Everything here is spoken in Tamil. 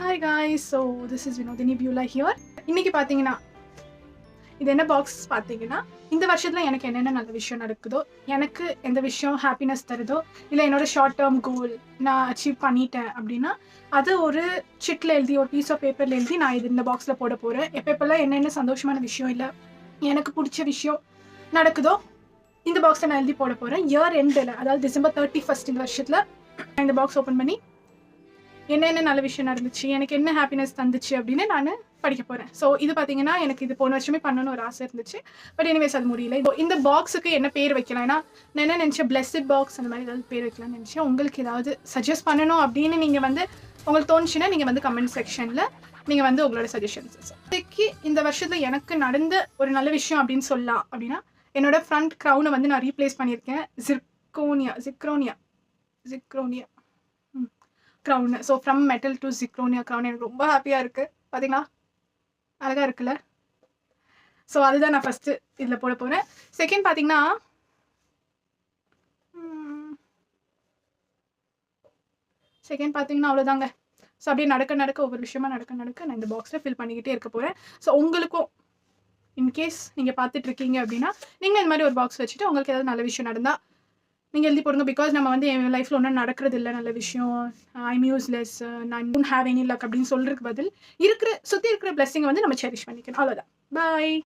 Hi guys, so this is Vinodini Beulah here. இன்னைக்கு பார்த்தீங்கன்னா இது என்ன பாக்ஸ் பார்த்தீங்கன்னா இந்த வருஷத்துல எனக்கு என்னென்ன நல்ல விஷயம் நடக்குதோ, எனக்கு எந்த விஷயம் ஹாப்பினஸ் தருதோ, இல்லை என்னோட ஷார்ட் டேர்ம் கோல் நான் அச்சீவ் பண்ணிட்டேன் அப்படின்னா அது ஒரு சிட்டில் எழுதி ஒரு பீஸ் ஆஃப் பேப்பரில் எழுதி நான் இது இந்த பாக்ஸில் போட போகிறேன். எப்பப்பெல்லாம் என்னென்ன சந்தோஷமான விஷயம் இல்லை எனக்கு பிடிச்ச விஷயம் நடக்குதோ இந்த பாக்ஸில் நான் எழுதி போட போகிறேன். இயர் எண்டில், அதாவது December 31st இந்த வருஷத்தில் நான் இந்த பாக்ஸ் ஓப்பன் பண்ணி என்னென்ன நல்ல விஷயம் நடந்துச்சு, எனக்கு என்ன ஹாப்பினஸ் தந்துச்சு அப்படின்னு நான் படிக்க போகிறேன். ஸோ இது பார்த்தீங்கன்னா எனக்கு இது போன வருஷமே பண்ணணும்னு ஒரு ஆசை இருந்துச்சு. பட் எனிவேஸ் அது முடியல. இந்த பாக்ஸுக்கு என்ன பேர் வைக்கலாம்? ஏன்னா நான் என்ன நினச்சேன், பிளெஸ்ட் பாக்ஸ் அந்த மாதிரி ஏதாவது பேர் வைக்கலாம்னு நினச்சேன். உங்களுக்கு ஏதாவது சஜஸ்ட் பண்ணணும் அப்படின்னு நீங்கள் உங்களுக்கு தோணுச்சுன்னா நீங்கள் கமெண்ட் செக்ஷனில் நீங்கள் உங்களோட சஜஷன்ஸ். இதுக்கு இந்த வருஷத்தில் எனக்கு நடந்த ஒரு நல்ல விஷயம் அப்படின்னு சொல்லலாம் அப்படின்னா, என்னோட ஃப்ரண்ட் க்ரௌனை நான் ரீப்ளேஸ் பண்ணியிருக்கேன். Zirconia crown. So from metal to zirconia crown. எனக்கு ரொம்ப ஹாப்பியாக இருக்குது. பார்த்தீங்களா, அழகாக இருக்குல்ல? ஸோ அதுதான் நான் ஃபஸ்ட்டு இதில் போட போகிறேன். செகண்ட் பார்த்தீங்கன்னா அவ்வளோதாங்க. ஸோ அப்படியே நடக்க ஒவ்வொரு விஷயமா நடக்க நான் இந்த பாக்ஸில் ஃபில் பண்ணிக்கிட்டே இருக்க போகிறேன். ஸோ உங்களுக்கும் இன்கேஸ் நீங்கள் பார்த்துட்ருக்கீங்க அப்படின்னா நீங்கள் இந்த மாதிரி ஒரு பாக்ஸ் வச்சுட்டு உங்களுக்கு ஏதாவது நல்ல விஷயம் நடந்தால் நீங்கள் எழுதி போடுங்க. பிகாஸ் நம்ம என் லைஃப்பில் ஒன்றும் நடக்கிறது இல்லை நல்ல விஷயம், ஐம் யூஸ்லெஸ், நான் டோன்ட் ஹேவ் எனி லக் அப்படின்னு சொல்கிறதுக்கு பதில் சுற்றி இருக்கிற பிளெஸிங்கை நம்ம செரிஷ் பண்ணிக்கணும். அவ்வளோதான். பாய்.